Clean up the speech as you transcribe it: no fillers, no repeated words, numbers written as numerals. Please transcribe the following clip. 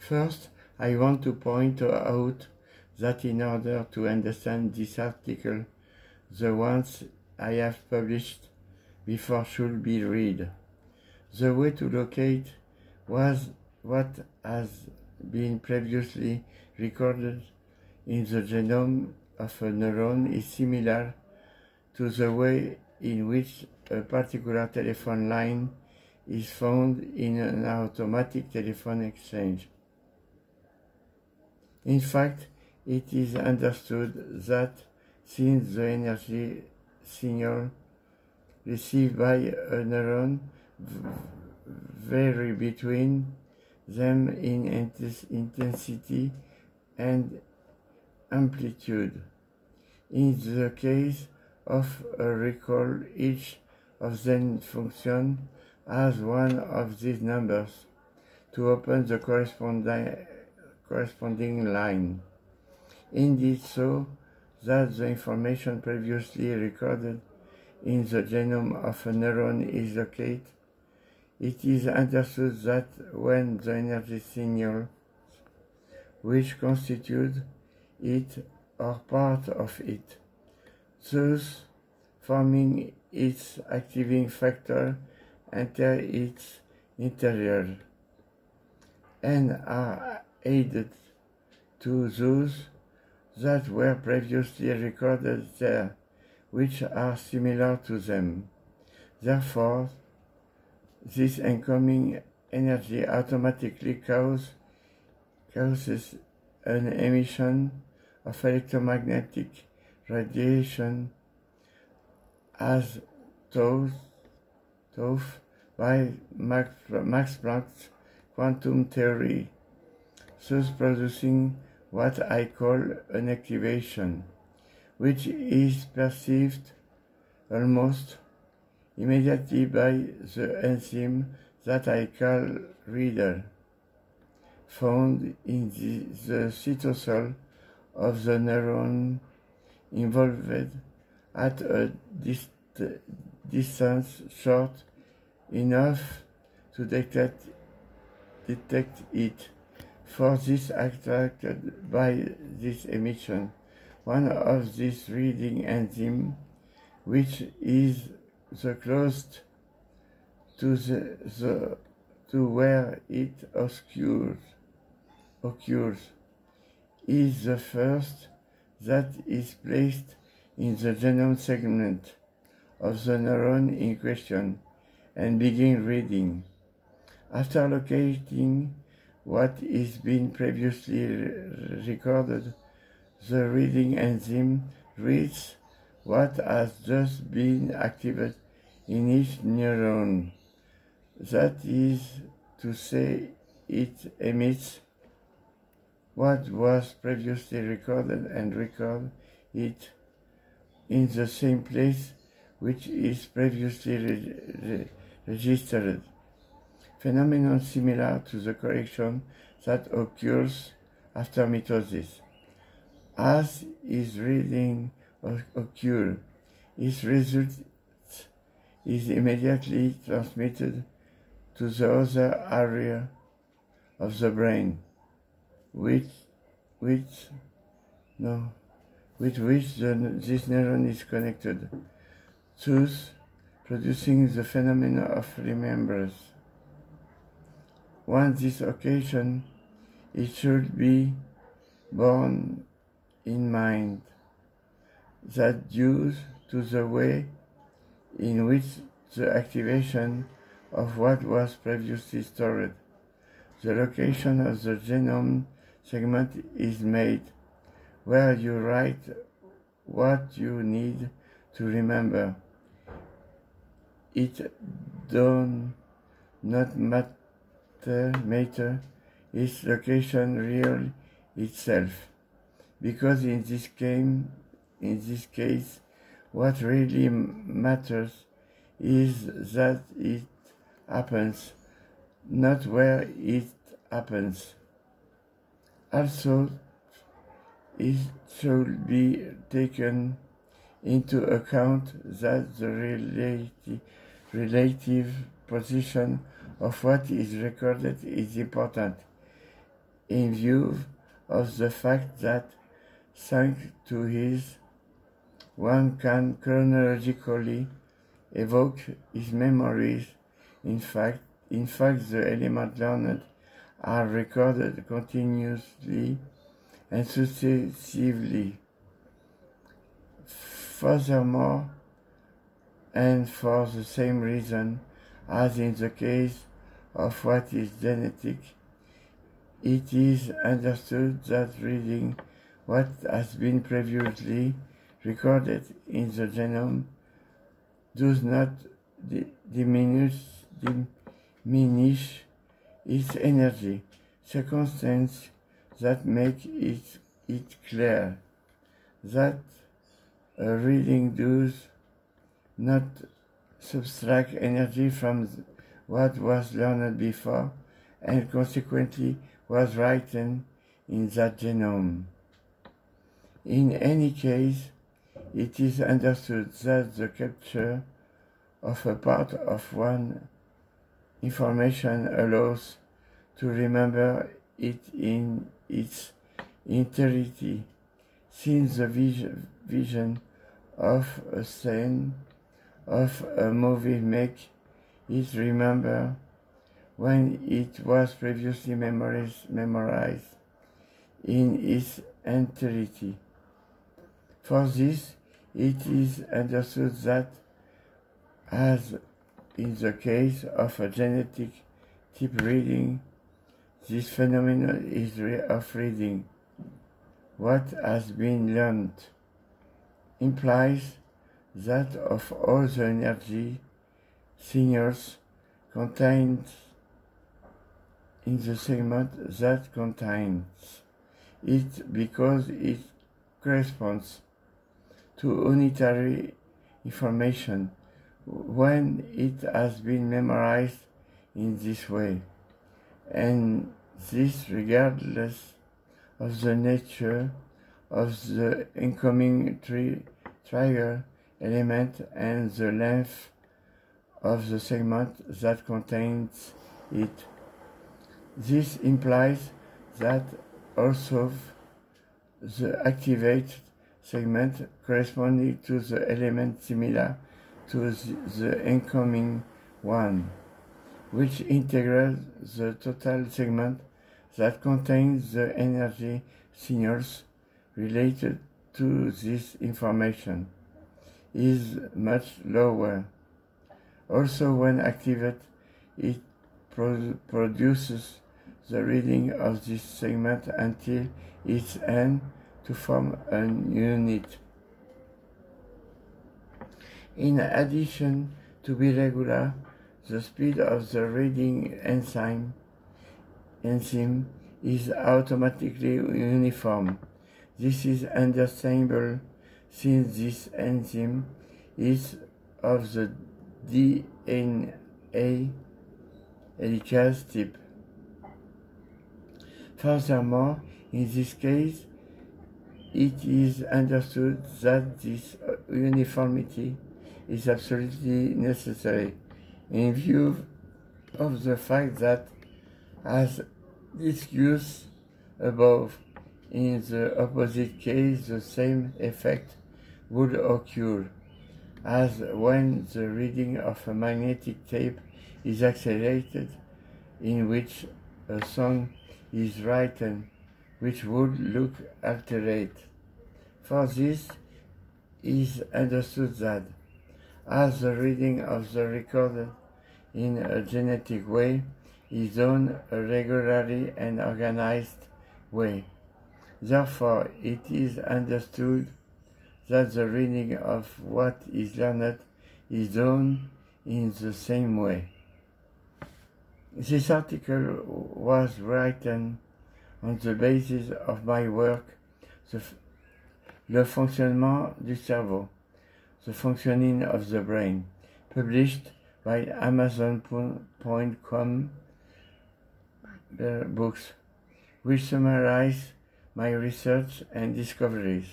First, I want to point out that in order to understand this article, the ones I have published before should be read. The way to locate what has been previously recorded in the genome of a neuron is similar to the way in which a particular telephone line is found in an automatic telephone exchange. In fact, it is understood that since the energy signal received by a neuron vary between them in intensity and amplitude. In the case of a recall, each of them functions as one of these numbers to open the corresponding line. Indeed, so that the information previously recorded in the genome of a neuron is located, it is understood that when the energy signals which constitute it are part of it, thus forming its activating factor, enter its interior and are added to those that were previously recorded there, which are similar to them. Therefore, this incoming energy automatically causes an emission of electromagnetic radiation as taught by Max Planck's quantum theory, thus producing what I call an activation, which is perceived almost immediately by the enzyme that I call reader, found in the cytosol of the neuron involved at a distance short enough to detect it. For this attracted by this emission, one of these reading enzymes, which is the closest to where it occurs, is the first that is placed in the genome segment of the neuron in question and begin reading. After locating what is been previously recorded, the reading enzyme reads what has just been activated in each neuron. That is to say, it emits what was previously recorded and records it in the same place which is previously registered. Phenomenon similar to the correction that occurs after mitosis. As is reading occurs, its result is immediately transmitted to the other area of the brain, with which this neuron is connected, thus producing the phenomenon of remembrance. On this occasion, it should be borne in mind that due to the way in which the activation of what was previously stored, the location of the genome segment is made, where you write what you need to remember. It does not matter its location real itself, because in this case, what really matters is that it happens, not where it happens. Also, it should be taken into account that the relative position of what is recorded is important. in view of the fact that, thanks to his, one can chronologically evoke his memories. In fact, the elements learned are recorded continuously and successively. Furthermore, and for the same reason as in the case of what is genetic, it is understood that reading what has been previously recorded in the genome does not diminish its energy, circumstances that make it clear that a reading does not subtract energy from what was learned before and consequently was written in that genome. In any case, it is understood that the capture of a part of one information allows to remember it in its entirety, since the vision of a scene of a movie makes it remember when it was previously memorized in its entirety. For this, it is understood that, as in the case of a genetic type reading, this phenomenon is of reading what has been learned implies that of all the energy signals contained in the segment that contains it, because it corresponds to unitary information when it has been memorized in this way, and this regardless of the nature of the incoming trigger element and the length of the segment that contains it. This implies that also the activated segment corresponding to the element similar to the incoming one, which integrates the total segment that contains the energy signals related to this information, is much lower. Also, when activated, it produces the reading of this segment until its end to form a unit. In addition to be regular, the speed of the reading enzyme is automatically uniform. This is understandable since this enzyme is of the DNA helicase type. Furthermore, in this case, it is understood that this uniformity is absolutely necessary in view of the fact that, as discussed above, in the opposite case the same effect would occur, as when the reading of a magnetic tape is accelerated, in which a song is written, which would look altered. For this is understood that, as the reading of the recorder in a genetic way is done regularly and organized way, therefore it is understood that the reading of what is learned is done in the same way. This article was written on the basis of my work, Le fonctionnement du cerveau, The Functioning of the Brain, published by Amazon.com books, which summarize my research and discoveries.